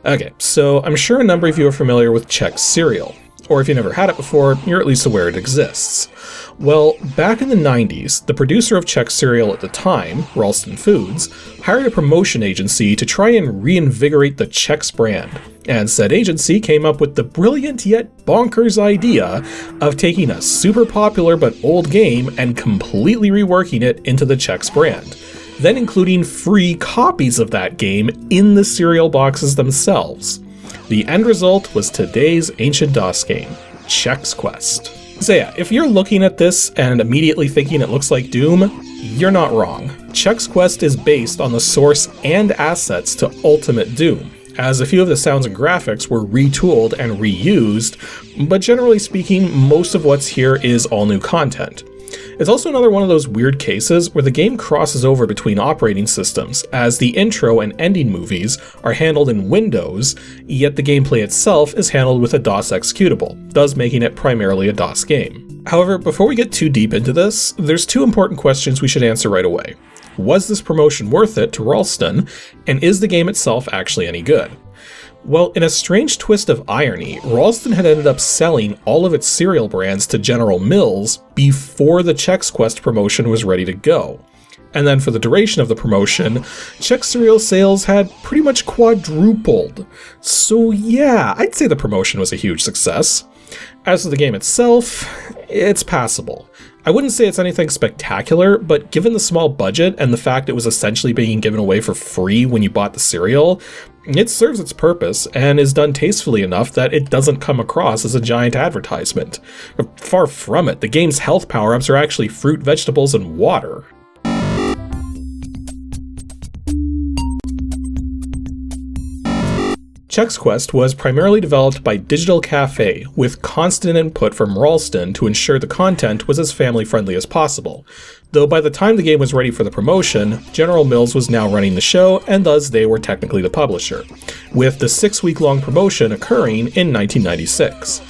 Okay, so I'm sure a number of you are familiar with Chex Cereal, or if you never had it before, you're at least aware it exists. Well, back in the 90s, the producer of Chex Cereal at the time, Ralston Foods, hired a promotion agency to try and reinvigorate the Chex brand, and said agency came up with the brilliant yet bonkers idea of taking a super popular but old game and completely reworking it into the Chex brand, then including free copies of that game in the cereal boxes themselves. The end result was today's ancient DOS game, Chex Quest. So yeah, if you're looking at this and immediately thinking it looks like Doom, you're not wrong. Chex Quest is based on the source and assets to Ultimate Doom, as a few of the sounds and graphics were retooled and reused, but generally speaking, most of what's here is all new content. It's also another one of those weird cases where the game crosses over between operating systems, as the intro and ending movies are handled in Windows, yet the gameplay itself is handled with a DOS executable, thus making it primarily a DOS game. However, before we get too deep into this, there's two important questions we should answer right away. Was this promotion worth it to Ralston, and is the game itself actually any good? Well, in a strange twist of irony, Ralston had ended up selling all of its cereal brands to General Mills before the Chex Quest promotion was ready to go. And then for the duration of the promotion, Chex Cereal sales had pretty much quadrupled. So yeah, I'd say the promotion was a huge success. As for the game itself, it's passable. I wouldn't say it's anything spectacular, but given the small budget and the fact it was essentially being given away for free when you bought the cereal, it serves its purpose and is done tastefully enough that it doesn't come across as a giant advertisement. Far from it, the game's health power-ups are actually fruit, vegetables, and water. Chex Quest was primarily developed by Digital Cafe, with constant input from Ralston to ensure the content was as family-friendly as possible. Though by the time the game was ready for the promotion, General Mills was now running the show, and thus they were technically the publisher, with the 6-week-long promotion occurring in 1996.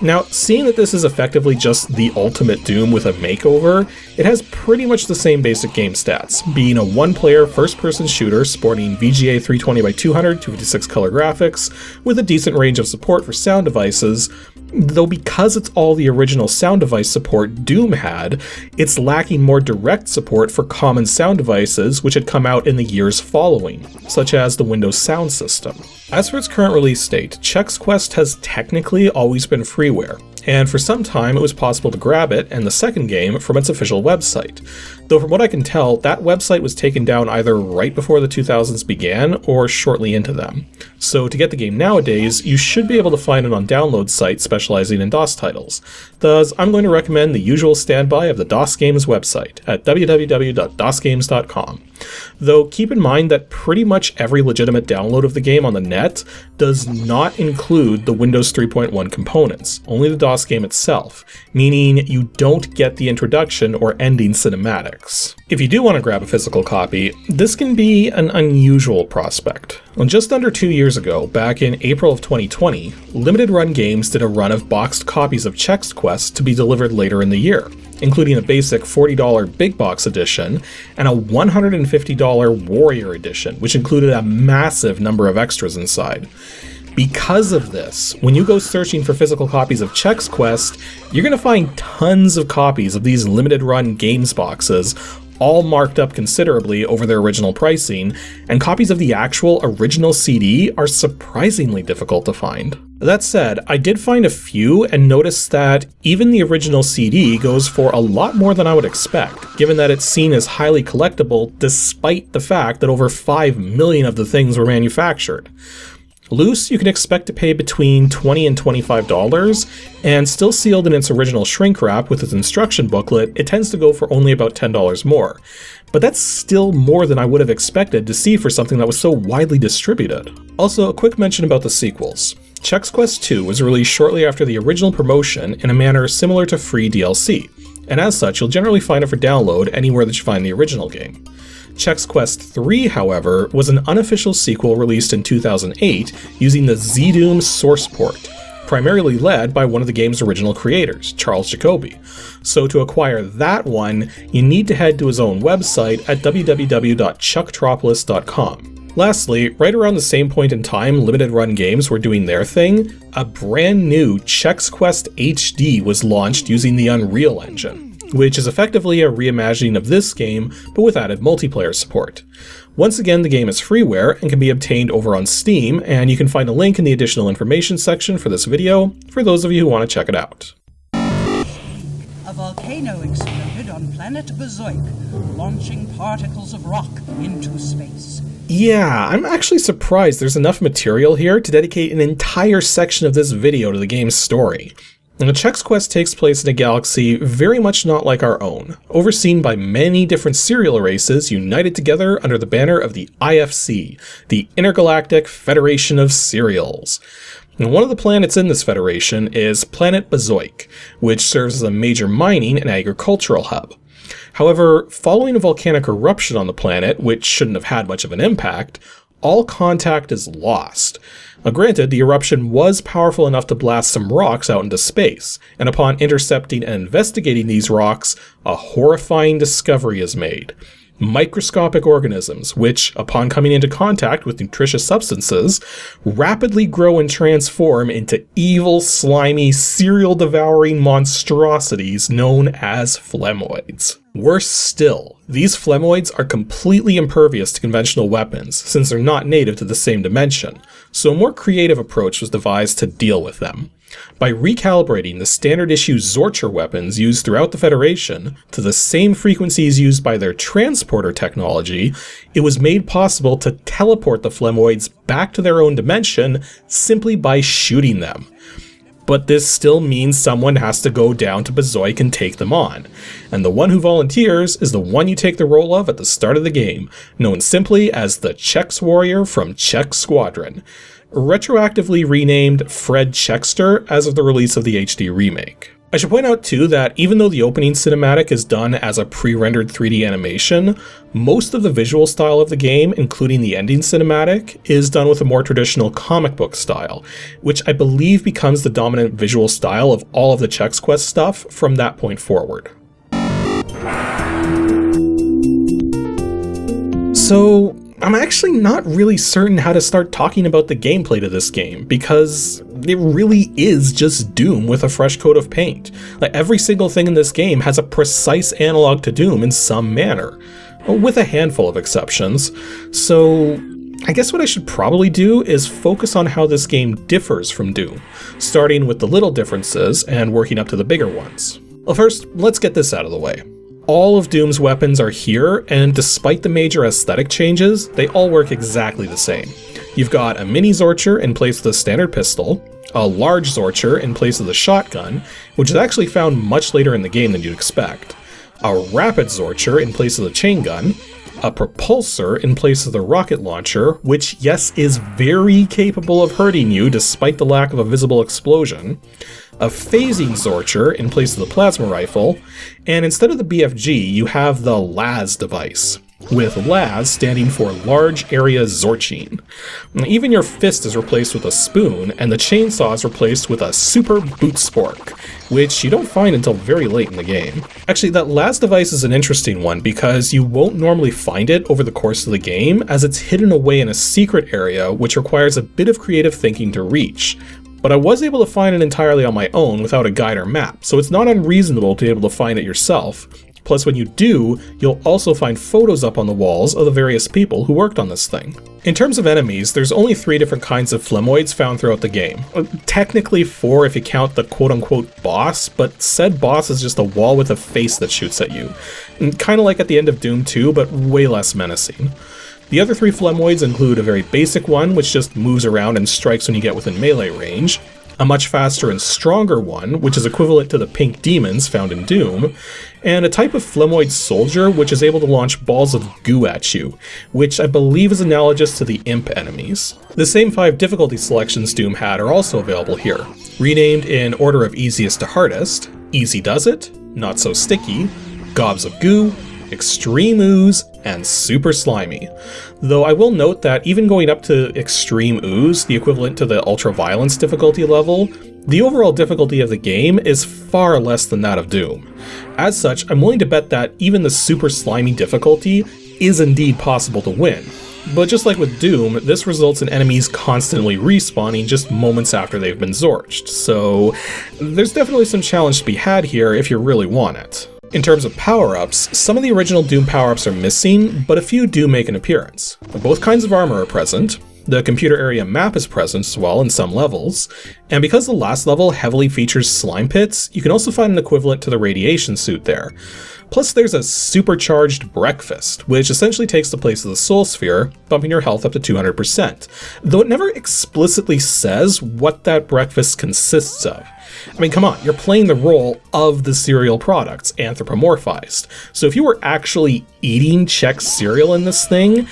Now, seeing that this is effectively just the Ultimate Doom with a makeover, it has pretty much the same basic game stats, being a one-player first-person shooter sporting VGA 320x200 256 color graphics, with a decent range of support for sound devices, though because it's all the original sound device support Doom had, it's lacking more direct support for common sound devices which had come out in the years following, such as the Windows sound system. As for its current release date, Chex Quest has technically always been freeware, and for some time it was possible to grab it and the second game from its official website. Though from what I can tell, that website was taken down either right before the 2000s began or shortly into them. So to get the game nowadays, you should be able to find it on download sites specializing in DOS titles. Thus, I'm going to recommend the usual standby of the DOS Games website at www.dosgames.com. Though keep in mind that pretty much every legitimate download of the game on the net does not include the Windows 3.1 components, only the DOS game itself, meaning you don't get the introduction or ending cinematics. If you do want to grab a physical copy, this can be an unusual prospect. Well, just under 2 years ago, back in April of 2020, Limited Run Games did a run of boxed copies of Chex Quest to be delivered later in the year, including a basic $40 big box edition and a $150 Warrior edition, which included a massive number of extras inside. Because of this, when you go searching for physical copies of Chex Quest, you're going to find tons of copies of these limited run games boxes, all marked up considerably over their original pricing, and copies of the actual original CD are surprisingly difficult to find. That said, I did find a few and noticed that even the original CD goes for a lot more than I would expect, given that it's seen as highly collectible despite the fact that over 5 million of the things were manufactured. Loose, you can expect to pay between $20 and $25, and still sealed in its original shrink wrap with its instruction booklet, it tends to go for only about $10 more. But that's still more than I would have expected to see for something that was so widely distributed. Also, a quick mention about the sequels. Chex Quest 2 was released shortly after the original promotion in a manner similar to free DLC, and as such you'll generally find it for download anywhere that you find the original game. Chex Quest 3, however, was an unofficial sequel released in 2008 using the Z-Doom source port, primarily led by one of the game's original creators, Charles Jacoby. So to acquire that one, you need to head to his own website at www.chucktropolis.com. Lastly, right around the same point in time limited run games were doing their thing, a brand new Chex Quest HD was launched using the Unreal Engine, which is effectively a reimagining of this game, but with added multiplayer support. Once again, the game is freeware and can be obtained over on Steam, and you can find a link in the additional information section for this video for those of you who want to check it out. A volcano exploded on planet Bezoik, launching particles of rock into space. Yeah, I'm actually surprised there's enough material here to dedicate an entire section of this video to the game's story. And the Chex Quest takes place in a galaxy very much not like our own, overseen by many different cereal races united together under the banner of the IFC, the Intergalactic Federation of Cereals. And one of the planets in this federation is Planet Bezoik, which serves as a major mining and agricultural hub. However, following a volcanic eruption on the planet, which shouldn't have had much of an impact, all contact is lost. Now, granted, the eruption was powerful enough to blast some rocks out into space, and upon intercepting and investigating these rocks, a horrifying discovery is made. Microscopic organisms, which, upon coming into contact with nutritious substances, rapidly grow and transform into evil, slimy, cereal-devouring monstrosities known as phlemoids. Worse still, these phlemoids are completely impervious to conventional weapons, since they're not native to the same dimension, so a more creative approach was devised to deal with them. By recalibrating the standard issue Zorcher weapons used throughout the Federation to the same frequencies used by their transporter technology, it was made possible to teleport the phlemoids back to their own dimension simply by shooting them. But this still means someone has to go down to Bezoik and take them on, and the one who volunteers is the one you take the role of at the start of the game, known simply as the Chex Warrior from Chex Squadron, retroactively renamed Fred Chexter as of the release of the HD remake. I should point out too that even though the opening cinematic is done as a pre-rendered 3D animation, most of the visual style of the game, including the ending cinematic, is done with a more traditional comic book style, which I believe becomes the dominant visual style of all of the Chex Quest stuff from that point forward. So, I'm actually not really certain how to start talking about the gameplay to this game, because it really is just Doom with a fresh coat of paint. Like, every single thing in this game has a precise analog to Doom in some manner, with a handful of exceptions. So I guess what I should probably do is focus on how this game differs from Doom, starting with the little differences and working up to the bigger ones. Well, first, let's get this out of the way. All of Doom's weapons are here, and despite the major aesthetic changes, they all work exactly the same. You've got a mini Zorcher in place of the standard pistol, a large Zorcher in place of the shotgun, which is actually found much later in the game than you'd expect, a rapid Zorcher in place of the chain gun, a propulsor in place of the rocket launcher, which, yes, is very capable of hurting you despite the lack of a visible explosion, a phasing Zorcher in place of the plasma rifle, and instead of the BFG, you have the LAS device, with LAS standing for Large Area Zorchine. Even your fist is replaced with a spoon, and the chainsaw is replaced with a Super Boot Spork, which you don't find until very late in the game. Actually, that LAS device is an interesting one because you won't normally find it over the course of the game, as it's hidden away in a secret area which requires a bit of creative thinking to reach. But I was able to find it entirely on my own without a guide or map, so it's not unreasonable to be able to find it yourself. Plus, when you do, you'll also find photos up on the walls of the various people who worked on this thing. In terms of enemies, there's only 3 different kinds of phlemoids found throughout the game. Technically 4 if you count the quote-unquote boss, but said boss is just a wall with a face that shoots at you. Kinda like at the end of Doom 2, but way less menacing. The other 3 phlemoids include a very basic one, which just moves around and strikes when you get within melee range, a much faster and stronger one, which is equivalent to the pink demons found in Doom, and a type of phlemoid soldier which is able to launch balls of goo at you, which I believe is analogous to the imp enemies. The same 5 difficulty selections Doom had are also available here, renamed in order of easiest to hardest: Easy Does It, Not So Sticky, Gobs of Goo, Extreme Ooze, and Super Slimy. Though I will note that even going up to Extreme Ooze, the equivalent to the Ultra Violence difficulty level, the overall difficulty of the game is far less than that of Doom. As such, I'm willing to bet that even the Super Slimy difficulty is indeed possible to win, But just like with Doom, this results in enemies constantly respawning just moments after they've been zorched, so there's definitely some challenge to be had here if you really want it. In terms of power-ups, some of the original Doom power-ups are missing, but a few do make an appearance. Both kinds of armor are present, the computer area map is present as well in some levels, and because the last level heavily features slime pits, you can also find an equivalent to the radiation suit there. Plus there's a supercharged breakfast, which essentially takes the place of the soul sphere, bumping your health up to 200%, though it never explicitly says what that breakfast consists of. I mean, come on, you're playing the role of the cereal products, anthropomorphized, so if you were actually eating Chex cereal in this thing,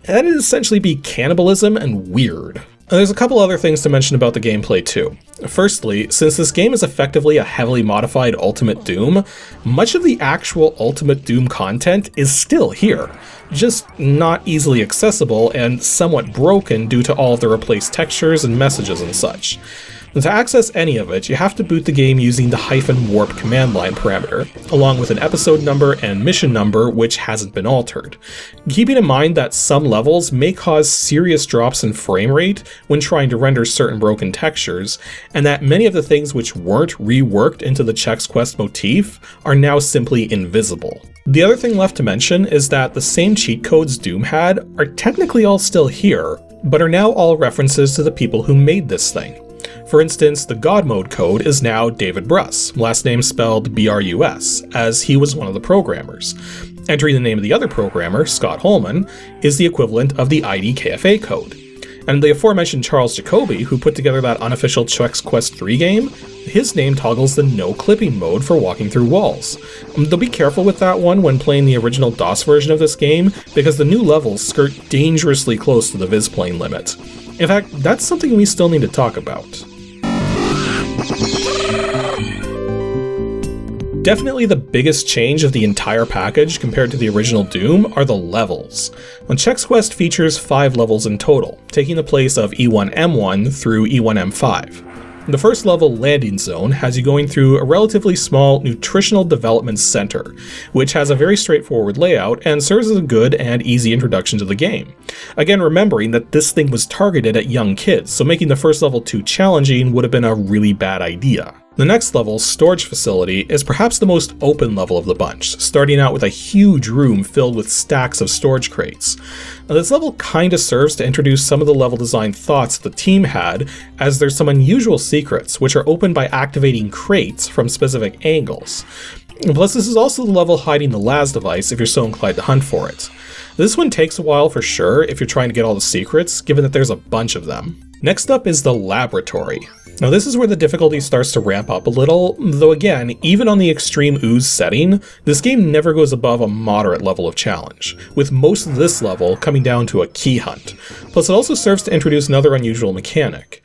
that'd essentially be cannibalism and weird. There's a couple other things to mention about the gameplay too. Firstly, since this game is effectively a heavily modified Ultimate Doom, much of the actual Ultimate Doom content is still here, just not easily accessible and somewhat broken due to all of the replaced textures and messages and such. And to access any of it, you have to boot the game using the -warp command line parameter, along with an episode number and mission number which hasn't been altered. Keeping in mind that some levels may cause serious drops in frame rate when trying to render certain broken textures, and that many of the things which weren't reworked into the Chex Quest motif are now simply invisible. The other thing left to mention is that the same cheat codes Doom had are technically all still here, but are now all references to the people who made this thing. For instance, the God Mode code is now David Bruss, last name spelled B-R-U-S, as he was one of the programmers. Entering the name of the other programmer, Scott Holman, is the equivalent of the IDKFA code. And the aforementioned Charles Jacoby, who put together that unofficial Chex Quest 3 game, his name toggles the no clipping mode for walking through walls. Though be careful with that one when playing the original DOS version of this game, because the new levels skirt dangerously close to the visplane limit. In fact, that's something we still need to talk about. Definitely the biggest change of the entire package compared to the original Doom are the levels. Chex Quest features 5 levels in total, taking the place of E1M1 through E1M5. The first level, Landing Zone, has you going through a relatively small nutritional development center, which has a very straightforward layout and serves as a good and easy introduction to the game. Again, remembering that this thing was targeted at young kids, so making the first level too challenging would have been a really bad idea. The next level, Storage Facility, is perhaps the most open level of the bunch, starting out with a huge room filled with stacks of storage crates. Now, this level kinda serves to introduce some of the level design thoughts the team had, as there's some unusual secrets, which are opened by activating crates from specific angles. Plus, this is also the level hiding the LAS device if you're so inclined to hunt for it. This one takes a while for sure if you're trying to get all the secrets, given that there's a bunch of them. Next up is the Laboratory. Now this is where the difficulty starts to ramp up a little, though again, even on the extreme ooze setting, this game never goes above a moderate level of challenge, with most of this level coming down to a key hunt. Plus it also serves to introduce another unusual mechanic.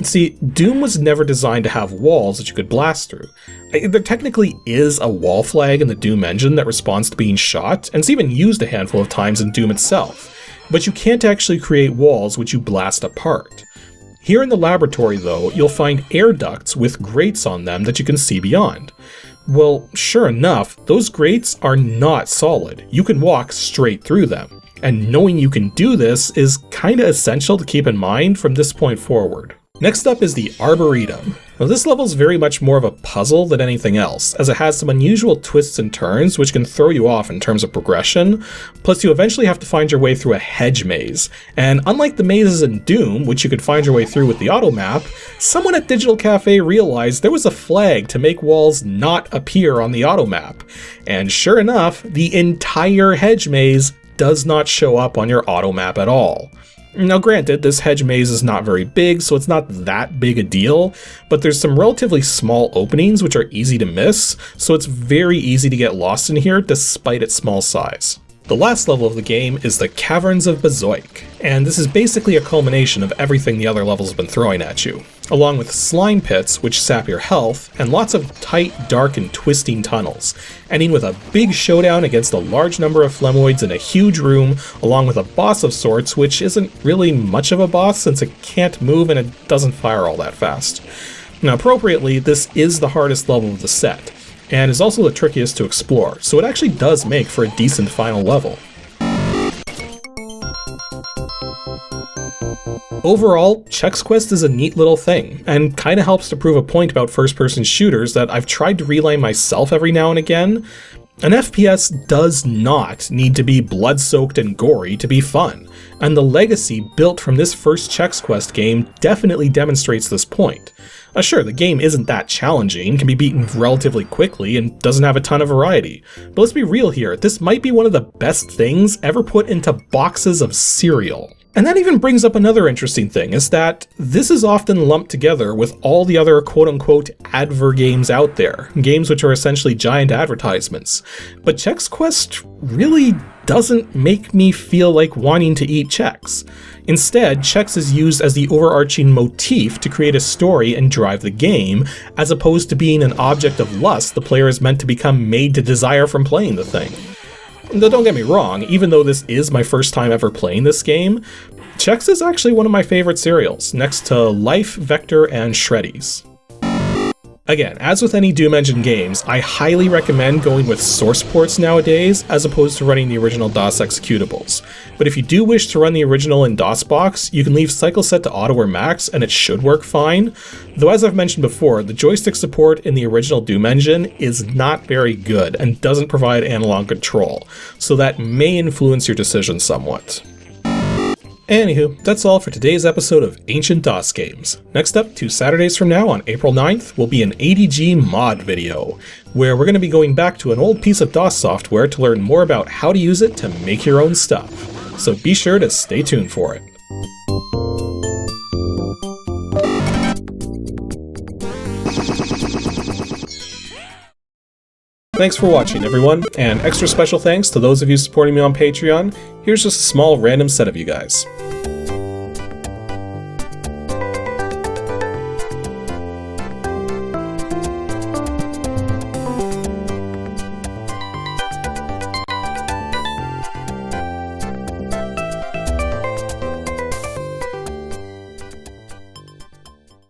See, Doom was never designed to have walls that you could blast through. There technically is a wall flag in the Doom engine that responds to being shot, and it's even used a handful of times in Doom itself, but you can't actually create walls which you blast apart. Here in the laboratory, though, you'll find air ducts with grates on them that you can see beyond. Well, sure enough, those grates are not solid. You can walk straight through them. And knowing you can do this is kinda essential to keep in mind from this point forward. Next up is the Arboretum. Now this level is very much more of a puzzle than anything else, as it has some unusual twists and turns which can throw you off in terms of progression, plus you eventually have to find your way through a hedge maze. And unlike the mazes in Doom, which you could find your way through with the auto map, someone at Digital Cafe realized there was a flag to make walls not appear on the auto map. And sure enough, the entire hedge maze does not show up on your auto map at all. Now granted, this hedge maze is not very big, so it's not that big a deal, but there's some relatively small openings which are easy to miss, so it's very easy to get lost in here despite its small size. The last level of the game is the Caverns of Bezoik, and this is basically a culmination of everything the other levels have been throwing at you, along with slime pits which sap your health, and lots of tight, dark, and twisting tunnels, ending with a big showdown against a large number of Flemoids in a huge room, along with a boss of sorts which isn't really much of a boss since it can't move and it doesn't fire all that fast. Now appropriately, this is the hardest level of the set, and is also the trickiest to explore, so it actually does make for a decent final level. Overall, Chex Quest is a neat little thing, and kinda helps to prove a point about first-person shooters that I've tried to relay myself every now and again. An FPS does not need to be blood-soaked and gory to be fun, and the legacy built from this first Chex Quest game definitely demonstrates this point. Sure, the game isn't that challenging, can be beaten relatively quickly, and doesn't have a ton of variety. But let's be real here, this might be one of the best things ever put into boxes of cereal. And that even brings up another interesting thing, is that this is often lumped together with all the other quote-unquote advergames out there, games which are essentially giant advertisements. But Chex Quest really doesn't make me feel like wanting to eat Chex. Instead, Chex is used as the overarching motif to create a story and drive the game, as opposed to being an object of lust the player is meant to become made to desire from playing the thing. Though don't get me wrong, even though this is my first time ever playing this game, Chex is actually one of my favorite cereals, next to Life, Vector, and Shreddies. Again, as with any Doom Engine games, I highly recommend going with source ports nowadays, as opposed to running the original DOS executables. But if you do wish to run the original in DOSBox, you can leave cycle set to auto or max and it should work fine. Though as I've mentioned before, the joystick support in the original Doom Engine is not very good and doesn't provide analog control, so that may influence your decision somewhat. Anywho, that's all for today's episode of Ancient DOS Games. Next up, 2 Saturdays from now on April 9th, will be an ADG mod video, where we're going to be going back to an old piece of DOS software to learn more about how to use it to make your own stuff. So be sure to stay tuned for it. Thanks for watching, everyone, and extra special thanks to those of you supporting me on Patreon. Here's just a small random set of you guys.